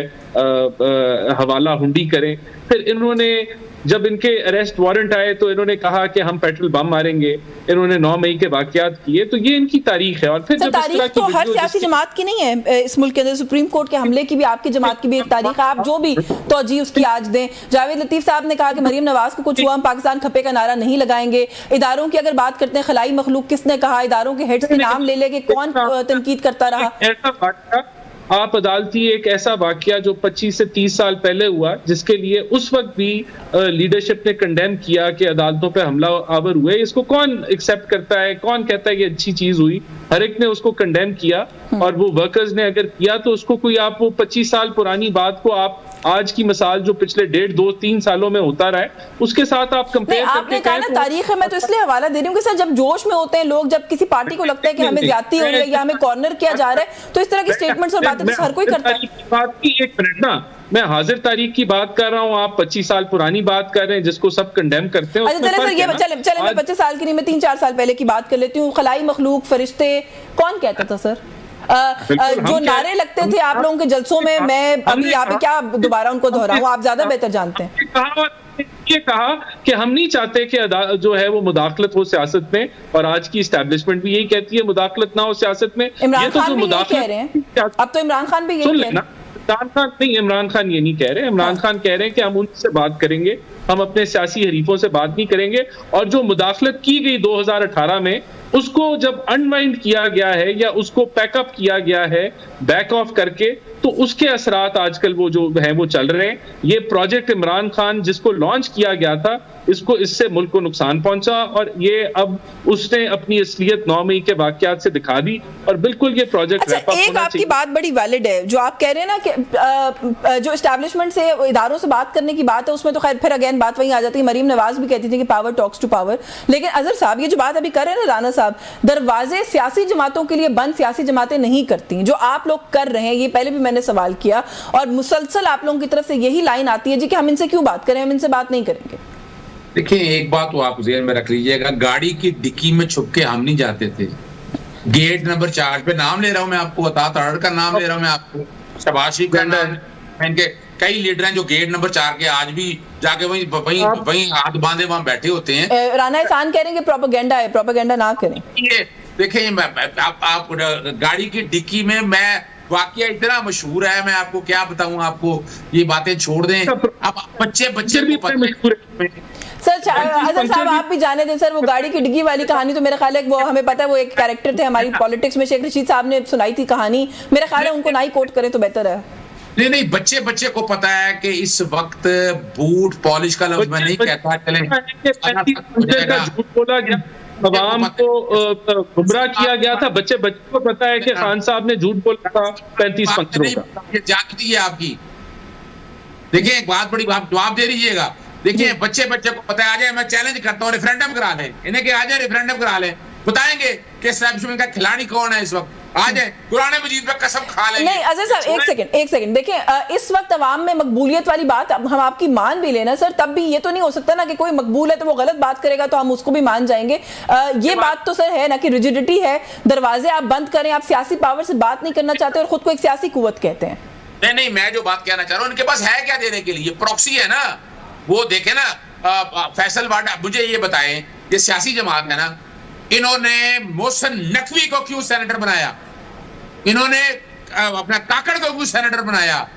हवाला हुंडी करें। फिर इन्होंने जब इनके अरेस्ट वारंट आए तो इन्होंने कहा कि हम पेट्रोल बम मारेंगे, इन्होंने 9 मई के वाकयात किए। तो ये इनकी तारीख है। और फिर तारीख तो हर सियासी जमात की नहीं है इस मुल्क के अंदर, सुप्रीम कोर्ट के हमले की भी आपकी जमात की भी एक तारीख है, आप जो भी तौजीह उसकी आज दें। जावेद लतीफ साहब ने कहा कि मरीम नवाज को कुछ हुआ हम पाकिस्तान खपे का नारा नहीं लगाएंगे। इदारों की अगर बात करते हैं, खलाई मखलूक किसने कहा? इदारों के हेड्स के नाम ले लेके कौन तनकीद करता रहा? आप अदालती एक ऐसा वाकया जो 25 से 30 साल पहले हुआ, जिसके लिए उस वक्त भी लीडरशिप ने कंडेम किया कि अदालतों पे हमला आवर हुए, इसको कौन एक्सेप्ट करता है? कौन कहता है ये अच्छी चीज हुई? हर एक ने उसको कंडेम किया और वो वर्कर्स ने अगर किया तो उसको कोई आप वो 25 साल पुरानी बात को आप आज की मिसाल जो पिछले 1.5-2-3 सालों में होता रहा है उसके साथ आप कंपेयर करके आपने कहा ना तारीख है, मैं तो इसलिए हवाला दे रही हूँ कि सर जब जोश में होते हैं लोग, जब किसी पार्टी को लगता है कि हमें ज्यादती हो रही है या हमें कॉर्नर किया जा रहा है, तो इस तरह की स्टेटमेंट्स और बातें तो हर कोई करता है। बात की एक मिनट ना, मैं हाजिर तारीख की बात कर रहा हूँ, आप 25 साल पुरानी बात कर रहे हैं जिसको सब कंडेम करते हैं। अच्छा चले सर, ये चले मैं 25 साल की नहीं, मैं 3-4 साल पहले की बात कर लेती हूँ। खलाई मखलूक, फरिश्ते, कौन कहता था सर? जो नारे लगते थे आप लोगों के जलसों में, मैं अभी यहाँ पे क्या दोबारा उनको दोहराऊं, आप ज्यादा बेहतर जानते हैं। ये कहा कि हम नहीं चाहते कि जो है वो मुदाखलत हो सियासत में, और आज की इस्टेब्लिशमेंट भी यही कहती है मुदाखलत ना हो सियासत में। इमरान खान भी यही कह रहे हैं, अब तो इमरान खान भी यही कह रहे हैं। इमरान खान ये नहीं कह रहे, इमरान खान कह रहे हैं कि हम उनसे बात करेंगे, हम अपने सियासी हरीफों से बात नहीं करेंगे, और जो मुदाखलत की गई 2018 में उसको जब अनवाइंड किया गया है या उसको पैकअप किया गया है बैक ऑफ करके, तो उसके असरात आजकल वो जो है वो चल रहे हैं। ये प्रोजेक्ट इमरान खान जिसको लॉन्च किया गया था, इससे मुल्क को नुकसान पहुंचा, और ये अब उसने अपनी असलियत 9 मई के वाकयात से दिखा दी, और बिल्कुल ये प्रोजेक्ट अच्छा, एक आपकी बात बड़ी वैलिड है जो आप कह रहे हैं ना कि जो एस्टैब्लिशमेंट से इदारों से बात करने की बात है, उसमें तो खैर फिर अगेन बात वही आ जाती है। मरीम नवाज भी कहती थी कि पावर टॉक्स टू पावर, लेकिन अजहर साहब ये जो बात अभी कर रहे हैं ना राना साहब, दरवाजे सियासी जमातों के लिए बंद सियासी जमातें नहीं करती, जो आप लोग कर रहे हैं। ये पहले भी मैंने सवाल किया, और मुसलसल आप लोगों की तरफ से यही लाइन आती है जी कि हम इनसे क्यों बात करें, हम इनसे बात नहीं करेंगे। देखिए, एक बात तो आप ज़हन में रख लीजिएगा, गाड़ी की डिक्की में छुप के हम नहीं जाते थे। गेट नंबर 4 पे, नाम ले रहा हूं मैं आपको, अता का नाम ले रहा हूं मैं आपको, शहबाज शरीफ का नाम, इनके कई लीडर हैं जो गेट नंबर 4 के आज भी जाके वहीं हाथ बांधे वहां बैठे होते हैं। राना एहसान कह रहे हैं कि प्रोपेगेंडा है, प्रोपेगेंडा ना करें। ये देखिए, आप गाड़ी की डिक्की में, मैं वाकया इतना मशहूर है, मैं आपको क्या बताऊं, आपको ये बातें छोड़ दें। अब बच्चे भी सर अजहर साहब आप भी जाने दें सर, वो गाड़ी की डिग्गी वाली कहानी तो मेरा ख्याल है वो हमें पता है, वो एक कैरेक्टर थे हमारी पॉलिटिक्स में, शेख रशीद साहब ने सुनाई थी कहानी, मेरा ख्याल है उनको ना ही कोट करें तो बेहतर है। नहीं, बच्चे को पता है कि इस वक्त बूट पॉलिश का लफ्ज मैं नहीं कहता, चले अवाम को गुमराह किया गया था, बच्चे को पता है कि खान साहब ने झूठ बोला था 35 पत्थरों का। ये जागती है आपकी। देखिए, एक बात बड़ी आप जवाब दे दीजिएगा। देखिए, बच्चे को पता है, आ जाए, मैं चैलेंज करता हूँ, रेफरेंडम करा लें इन्हें, कि आ जाए रेफरेंडम करा लें, बताएंगे कि एस्टैब्लिशमेंट का खिलाड़ी कौन है इस वक्त, आ जाए कुरान मजीद पे कसम खा लेंगे। नहीं अजहर साहब एक सेकंड देखिए, इस वक्त अवाम में मकबूलियत वाली बात हम आपकी मान भी लेना सर, तब भी ये तो नहीं हो सकता ना कि कोई मकबूल है तो वो गलत बात करेगा तो हम उसको भी मान जाएंगे। ये बात तो सर है ना कि रिजिडिटी है, दरवाजे आप बंद करें, आप सियासी पावर से बात नहीं करना चाहते और खुद को एक सियासी कुव्वत कहते हैं। नहीं, मैं जो बात कहना चाह रहा हूँ, उनके पास है क्या देने के लिए, प्रॉक्सी है ना, वो देखे ना। फैसल वाडा, मुझे ये बताएं, ये सियासी जमात है ना, इन्होंने मोहसिन नकवी को क्यों सेनेटर बनाया, इन्होंने अपना काकड़ को क्यों सेनेटर बनाया,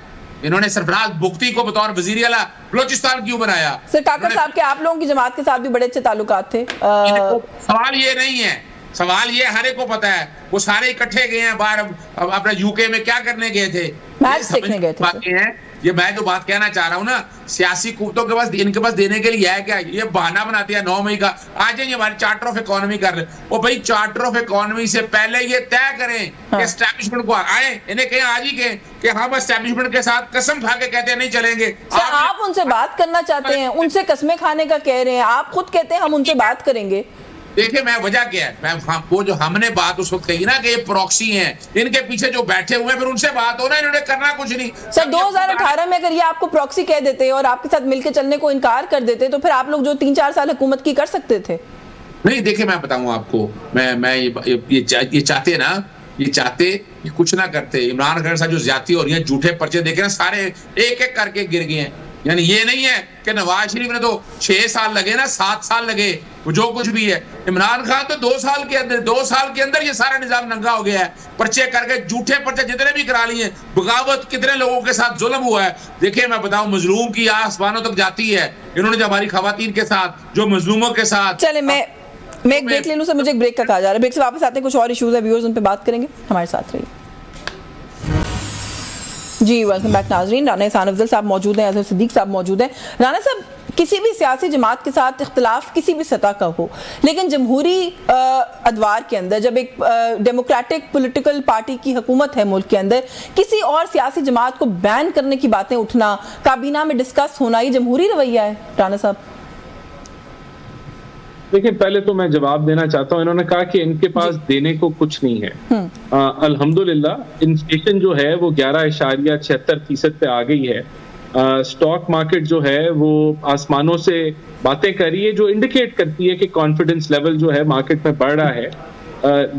इन्होंने सरफराज बुख्ती को बतौर वजीर आला बलोचिस्तान क्यों बनाया। सर काकड़ साहब के आप लोगों की जमात के साथ भी बड़े अच्छे ताल्लुकात थे। सवाल ये नहीं है, सवाल ये हर एक को पता है, वो सारे इकट्ठे गए हैं बाहर, अपना यूके में क्या करने गए थे, मैच देखने गए थे। ये मैं जो बात कहना चाह रहा हूँ ना, सियासी कुव्वतों के पास, इनके पास देने के लिए है क्या, ये बहाना बनाती है 9 मई का, आ जाइए हमारी चार्टर ऑफ इकोनॉमी कर ले। ओ भाई, चार्टर ऑफ इकोनॉमी से पहले ये तय करें कि एस्टैब्लिशमेंट को आए, इन्हें कहें आज ही कहें कि हम एस्टैब्लिशमेंट के साथ कसम खा के कहते हैं नहीं चलेंगे। आप उनसे बात करना चाहते हैं, उनसे कस्में खाने का कह रहे हैं, आप खुद कहते हैं हम उनसे बात करेंगे। देखिए, मैं वजह क्या है, वो जो हमने बात उस वक्त कही ना कि ये प्रॉक्सी हैं, इनके पीछे जो बैठे हुए हैं, फिर उनसे बात हो ना, इन्होंने करना कुछ नहीं। सर 2018 में अगर ये आपको प्रॉक्सी कह देते और आपके साथ मिलकर चलने को इनकार कर देते, तो फिर आप लोग जो 3-4 साल हुकूमत की कर सकते थे। नहीं, देखिए मैं बताऊं आपको, मैं ये चाहते ना, ये चाहते कि कुछ ना करते। इमरान खान साहब जो ज्यादती हो रही है, झूठे पर्चे देखे ना, सारे एक एक करके गिर गए हैं। यानी ये नहीं है कि नवाज शरीफ ने तो 6 साल लगे ना, 7 साल लगे, वो जो कुछ भी है। इमरान खान तो 2 साल के अंदर ये सारा निजाम नंगा हो गया है, पर्चे करके, झूठे पर्चे जितने भी करा लिए, बगावत कितने लोगों के साथ जुल्म हुआ है। देखिए मैं बताऊं, मजलूम की आसमानों तक जाती है, इन्होंने जो हमारी खवातीन के साथ, जो मजलूमों के साथ। चले मैं एक ब्रेक ले लूं सर, मुझे एक ब्रेक का कहा जा रहा है, ब्रेक से वापस आते हैं, कुछ और इश्यूज है व्यूअर्स, उन पे बात करेंगे, हमारे साथ रहिए। जी वेलकम बैक नाजरीन। राना एहसान अफजल साहब मौजूद हैं, अजहर सिद्दीक साहब मौजूद हैं। राना साहब, किसी भी सियासी जमात के साथ इख्तलाफ किसी भी सतह का हो, लेकिन जमहूरी अदवार के अंदर जब एक डेमोक्रेटिक पॉलिटिकल पार्टी की हुकूमत है मुल्क के अंदर, किसी और सियासी जमात को बैन करने की बातें उठना, काबीना में डिस्कस होना, ये जमहूरी रवैया है राना साहब? देखिए, पहले तो मैं जवाब देना चाहता हूँ। इन्होंने कहा कि इनके पास देने को कुछ नहीं है। अल्हम्दुलिल्लाह इन्फ्लेशन जो है वो 11.76% पे आ गई है। स्टॉक मार्केट जो है वो आसमानों से बातें कर रही है, जो इंडिकेट करती है कि कॉन्फिडेंस लेवल जो है मार्केट में बढ़ रहा है।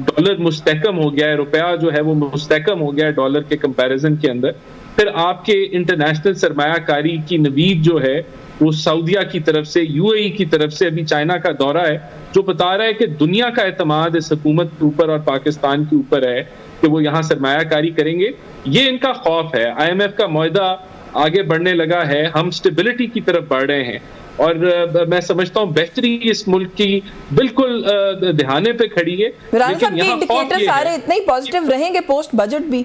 डॉलर मुस्तहकम हो गया है, रुपया जो है वो मुस्तहकम हो गया है डॉलर के कंपैरिजन के अंदर। फिर आपके इंटरनेशनल सरमायाकारी की नवीद जो है वो सऊदिया की तरफ से, यूएई की तरफ से अभी चाइना का दौरा है, जो बता रहा है कि दुनिया का एतमाद इस हुकूमत के ऊपर और पाकिस्तान के ऊपर है कि वो यहाँ सरमायाकारी करेंगे। ये इनका खौफ है। IMF का मुआहदा आगे बढ़ने लगा है, हम स्टेबिलिटी की तरफ बढ़ रहे हैं और मैं समझता हूँ बेहतरी इस मुल्क की बिल्कुल दहाने पे खड़ी है। लेकिन इंडिकेटर सारे इतने ही पॉजिटिव रहेंगे पोस्ट बजट भी?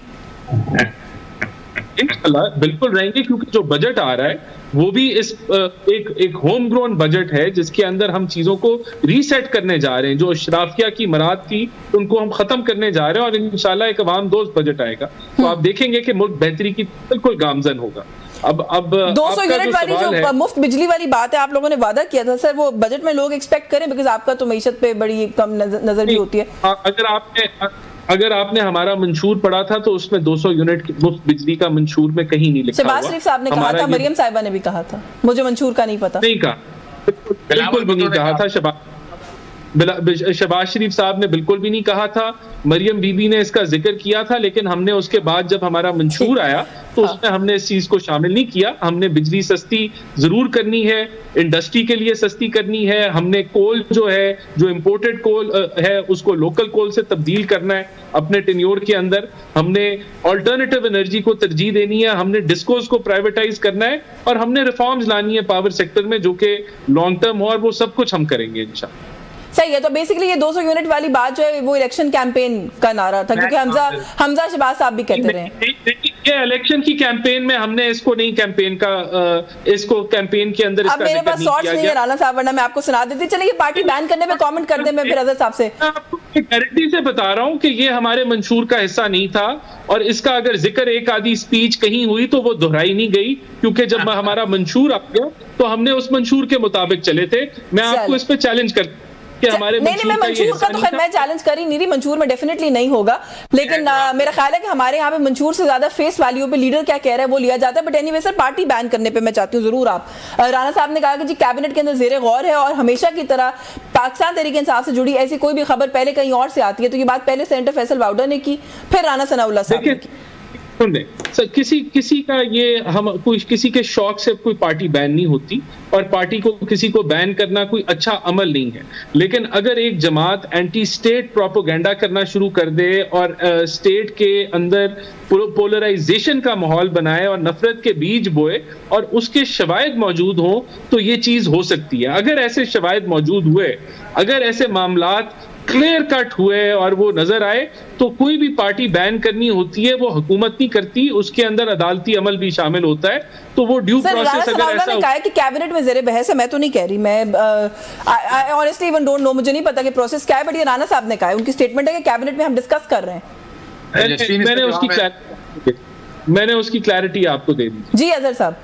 इंशाल्लाह बिल्कुल रहेंगे, क्योंकि जो बजट आ रहा है वो भी इस एक होम ग्रोन बजट है, जिसके अंदर हम चीजों को रीसेट करने जा रहे हैं। जो अशराफिया की मराद थी उनको हम खत्म करने जा रहे हैं और इंशाल्लाह एक अवाम दोस्त बजट आएगा, तो आप देखेंगे कि मुल्क बेहतरी की बिल्कुल गामजन होगा। अब 200 यूनिट वाली जो मुफ्त बिजली वाली बात है, आप लोगों ने वादा किया था सर, वो बजट में लोग एक्सपेक्ट करें? बिकॉज आपका तो मईशत पे बड़ी कम नजर भी होती है। अगर आपने हमारा मंशूर पढ़ा था तो उसमें 200 यूनिट मुफ्त बिजली का मंशूर में कहीं नहीं लिखा। शहबाज शरीफ साहब ने कहा था, मरियम साहिबा ने भी कहा था, मुझे मंशूर का नहीं पता। नहीं कहा, बिल्कुल भी नहीं कहा था। शहबाज शरीफ साहब ने बिल्कुल भी नहीं कहा था। मरियम बीबी ने इसका जिक्र किया था, लेकिन हमने उसके बाद जब हमारा मंशूर आया तो उसमें हमने इस चीज को शामिल नहीं किया। हमने बिजली सस्ती जरूर करनी है, इंडस्ट्री के लिए सस्ती करनी है। हमने कोल जो है, जो इम्पोर्टेड कोल है, उसको लोकल कोल से तब्दील करना है अपने टेन्योर के अंदर। हमने ऑल्टरनेटिव एनर्जी को तरजीह देनी है, हमने डिस्कोस को प्राइवेटाइज करना है और हमने रिफॉर्म्स लानी है पावर सेक्टर में जो कि लॉन्ग टर्म हो, और वो सब कुछ हम करेंगे इंशाल्लाह। सही है। तो बेसिकली ये 200 यूनिट वाली बात जो है वो इलेक्शन कैंपेन का नारा था, क्योंकि हमजा शहबाज साहब भी कहते रहे। ये इलेक्शन की कैंपेन में हमने इसको नहीं कैंपेन का, इसको कैंपेन के अंदर अब मेरे पास शॉर्ट्स नहीं है राना साहब, वरना मैं आपको सुना देती। चलिए ये पार्टी बैन करने पे कमेंट कर दे मैं फिर अजहर साहब से। गारंटी से बता रहा हूं कि ये हमारे मंशूर का हिस्सा नहीं था, और इसका अगर जिक्र एक आधी स्पीच कहीं हुई तो वो दोहराई नहीं गई, क्योंकि जब हमारा मंशूर आ गया तो हमने उस मंशूर के मुताबिक चले थे। मैं आपको इस पे चैलेंज कर हमारे नहीं, मैं मंशूर का तो खैर मैं चैलेंज कर ही नहीं रही, मंशूर में डेफिनेटली नहीं होगा, लेकिन मेरा ख्याल है कि हमारे यहाँ पे मंशूर से ज्यादा फेस वैल्यू पे लीडर क्या कह रहा है वो लिया जाता है। But anyway sir, party ban करने पे मैं चाहती हूँ जरूर आप। राना साहब ने कहा कि जी कैबिनेट के अंदर जेर गौर है, और हमेशा की तरह पाकिस्तान तहरीक इंसाफ से जुड़ी ऐसी कोई भी खबर पहले कहीं और से आती है तो ये बात पहले सेनेटर फैसल वाउडर ने की, फिर राना सनाउल्लाह साहब ने की। सर, किसी का ये हम कोई किसी के शौक से कोई पार्टी बैन नहीं होती, और पार्टी को किसी को बैन करना कोई अच्छा अमल नहीं है। लेकिन अगर एक जमात एंटी स्टेट प्रोपोगेंडा करना शुरू कर दे और स्टेट के अंदर पोलराइजेशन का माहौल बनाए और नफरत के बीज बोए और उसके शवायद मौजूद हों, तो ये चीज हो सकती है। अगर ऐसे शवायद मौजूद हुए, अगर ऐसे मामलात क्लियर कट हुए और वो नजर आए, तो कोई भी पार्टी बैन करनी होती है वो हुकूमत नहीं करती, उसके अंदर अदालती अमल भी शामिल होता है। तो वो ड्यू प्रोसेस अगर ऐसा कहा है कि कैबिनेट में जेरे बहस है, मैं तो नहीं कह रही, मैं I honestly even don't know, मुझे नहीं पता कि प्रोसेस क्या है, बट ये राना साहब ने कहा है, उनकी स्टेटमेंट है कि कैबिनेट में हम डिस्कस कर रहे हैं। मैंने उसकी क्लैरिटी आपको दे दी। जी अजहर साहब।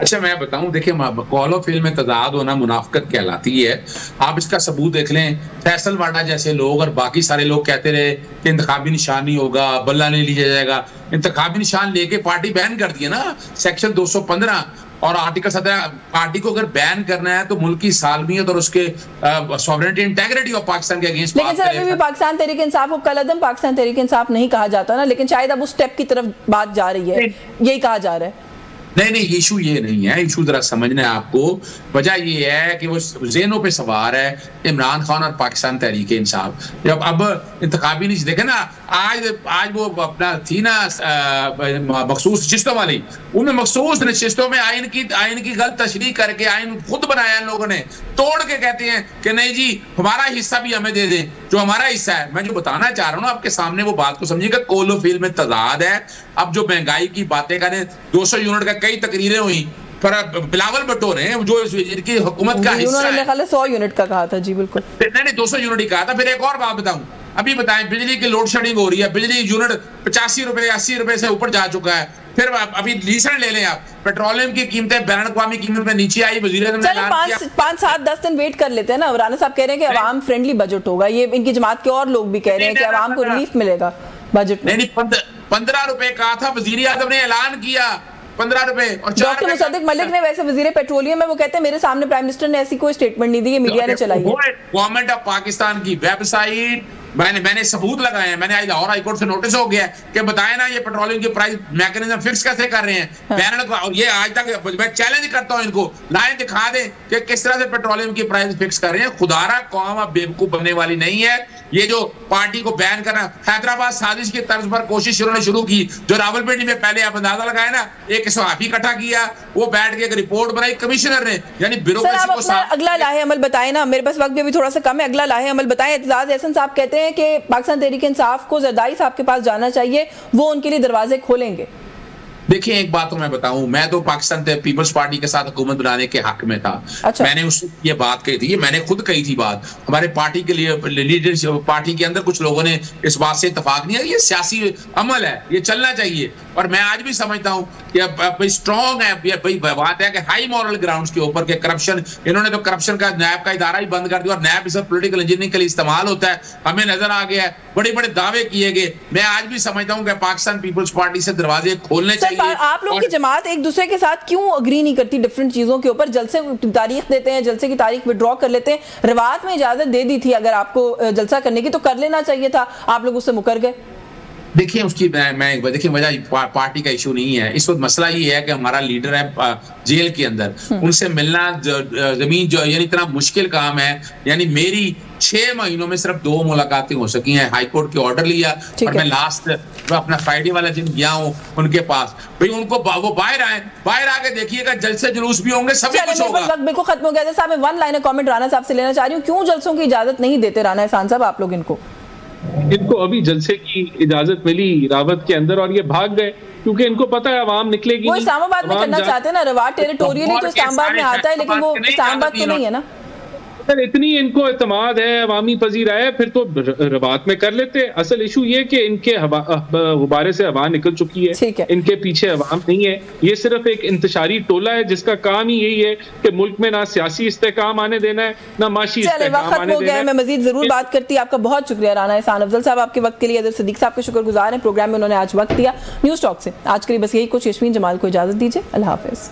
अच्छा मैं बताऊं, देखिए कॉल ऑफ फिल्म में तजाद होना मुनाफकत कहलाती है। आप इसका सबूत देख लें, फैसल वाडा जैसे लोग और बाकी सारे लोग कहते रहे कि इंतखाबी निशान नहीं होगा, बल्ला नहीं लिया जाएगा। इंतखाबी निशान लेके पार्टी बैन कर दिया ना, सेक्शन 215 और आर्टिकल 17। पार्टी को अगर बैन करना है तो मुल्क की सालमियत और उसके सॉवरेनिटी इंटेग्रिटी ऑफ पाकिस्तान के अगेंस्ट। लेकिन सर अभी भी पाकिस्तान तहरीक इंसाफ को कलअदम पाकिस्तान तहरीक इंसाफ नहीं कहा जाता ना, लेकिन शायद अब उस स्टेप की तरफ बात जा रही है, यही कहा जा रहा है। नहीं, इशू ये नहीं है। इशू जरा समझना है आपको। वजह ये है कि वो ज़हनों पे सवार है इमरान खान और पाकिस्तान तहरीक इंसाफ। जब अब इंतखाबी नहीं देखे ना, आज वो अपना थी ना मखसूस नशिस्तों वाली, उनमें मखसूस नशिस्तों में आइन की गलत तशरीह करके आइन खुद बनाया इन लोगों ने, तोड़ के कहते हैं कि नहीं जी हमारा हिस्सा भी हमें दे दें, जो हमारा हिस्सा है। मैं जो बताना चाह रहा हूँ आपके सामने वो बात को समझिएगा। कोलोफिल में तजाद है। अब जो महंगाई की बातें करें, 200 यूनिट का कई तकरीरें हुई, पर बिलावल भुट्टो ने जो इनकी हुकूमत का हिस्सा है, 100 यूनिट का कहा था। जी बिल्कुल, नहीं 200 यूनिट ही कहा था। फिर एक और बात बताऊं, अभी बताएं बिजली की लोड शेडिंग हो रही है, बिजली यूनिट 85 रुपए 80 रुपए से ऊपर जा चुका है। फिर अभी रिसेंट ले लें आप, पेट्रोलियम की कीमतें बैन अवी कीमत में नीचे आई। वज़ीर-ए-आज़म ने ऐलान किया 5-7-10 दिन वेट कर लेते हैं ना। राना साहब कह रहे हैं कि अवाम फ्रेंडली बजट होगा, ये इनकी जमात के और लोग भी कह रहे हैं कि अवाम को रिलीफ मिलेगा बजट में। नहीं 15 रुपए कहा था, वज़ीर-ए-आज़म ने ऐलान किया 15 रुपए। और डॉक्टर मुसद्दिक मलिक ने वैसे वजीर पेट्रोलियम है, वो कहते हैं मेरे सामने प्राइम मिनिस्टर ने ऐसी कोई स्टेटमेंट नहीं दी है, मीडिया ने चलाई है। गवर्नमेंट ऑफ पाकिस्तान की वेबसाइट मैंने सबूत लगाए हैं। मैंने आज लाहौर हाई कोर्ट से नोटिस हो गया कि बताएं ना ये पेट्रोलियम की प्राइस मैकेनिज्म फिक्स कैसे कर रहे हैं। हाँ। और ये आज तक मैं चैलेंज करता हूं इनको, लाइन दिखा दें कि किस तरह से पेट्रोलियम की प्राइस फिक्स कर रहे हैं। खुदारा कौम अब बेवकूफ बनने वाली नहीं है। ये जो पार्टी को बैन करना, हैदराबाद साजिश की तर्ज पर कोशिश उन्होंने शुरू की, जो रावलपिंडी में पहले आप अंदाजा लगाए ना, एक सहाफी इकट्ठा किया, वो बैठ के एक रिपोर्ट बनाई कमिश्नर ने, यानी ब्यूरोक्रेसी को साथ। अगला लाहे अमल बताएं ना, मेरे पास वक्त भी अभी थोड़ा सा कम है, अगला लाहे अमल बताएं। एतजाज एहसन साहब कहते हैं कि पाकिस्तान तहरीक इंसाफ को जरदारी साहब के पास जाना चाहिए, वो उनके लिए दरवाजे खोलेंगे। देखिए एक बात तो मैं बताऊं, मैं तो पाकिस्तान पीपल्स पार्टी के साथ हुकूमत बनाने के हक में था। अच्छा। मैंने उस ये बात कही थी, मैंने खुद कही थी बात। हमारे पार्टी के लिए लीडरशिप पार्टी के अंदर कुछ लोगों ने इस बात से इत्तेफाक नहीं है। ये सियासी अमल है, ये चलना चाहिए। और मैं आज भी समझता हूं कि स्ट्रॉन्ग है, बात है कि हाई मॉरल ग्राउंड्स के ऊपर के करप्शन, इन्होंने तो करप्शन का नैब का इदारा ही बंद कर दिया, और नैब इस पॉलिटिकल इंजीनियरिंग के लिए इस्तेमाल होता है, हमें नजर आ गया है। बड़े बड़े दावे किए गए। मैं आज भी समझता हूं कि पाकिस्तान पीपल्स पार्टी से दरवाजे खोलने चाहिए। आप लोग की जमात एक दूसरे के साथ क्यों अग्री नहीं करती डिफरेंट चीजों के ऊपर? जलसे की तारीख देते हैं, जलसे की तारीख विड्रॉ कर लेते हैं। रिवायत में इजाजत दे दी थी अगर आपको जलसा करने की तो कर लेना चाहिए था, आप लोग उससे मुकर गए। देखिए उसकी देखिए वजह पार्टी का इशू नहीं है। इस वक्त मसला ये है कि हमारा लीडर है जेल के अंदर, उनसे मिलना जमीन जो यानी इतना मुश्किल काम है। यानी मेरी 6 महीनों में सिर्फ 2 मुलाकातें हो सकी हैं। हाई कोर्ट के ऑर्डर लिया और मैं लास्ट अपना फ्राइडे वाला दिन गया हूँ उनके पास। भाई उनको वो बाहर आए, बाहर आके देखिएगा, जलसे जुलूस भी होंगे, सब कुछ होगा। वक्त बिल्कुल खत्म हो गया साहब। मैं वन लाइनर कमेंट राना साहब से लेना चाह रही हूँ, क्यों जलसों की इजाजत नहीं देते राना एहसान साहब आप लोग इनको अभी जलसे की इजाजत मिली रावत के अंदर और ये भाग गए, क्योंकि इनको पता है अवाम निकलेगी। वो इस्लामाबाद में करना चाहते हैं ना, रवाट टेरिटोरियली तो इस्लामाबाद में आता है, लेकिन वो इस्लामाबाद तो नहीं है ना। अगर इतनी इनको एतमाद है, अवामी पजीरा है, फिर तो रवात में कर लेते। असल इशू ये कि इनके गुब्बारे से हवा निकल चुकी है, इनके पीछे अवाम नहीं है। ये सिर्फ एक इंतशारी टोला है जिसका काम ही यही है कि मुल्क में ना सियासी इस्तेकाम आने देना है, ना माशी इस्तेकाम आने देना है। मैं मजीद जरूर बात करती। आपका बहुत शुक्रिया राना एहसान अफजल साहब, आपके वक्त के लिए। अदर सिद्दीक साहब के शुक्रगुजार हैं, प्रोग्राम में उन्होंने आज वक्त दिया। न्यूज़ टॉक से आज के लिए बस यही कुछ। यशवीन जमाल को इजाजत दीजिए, अल्लाह हाफिज।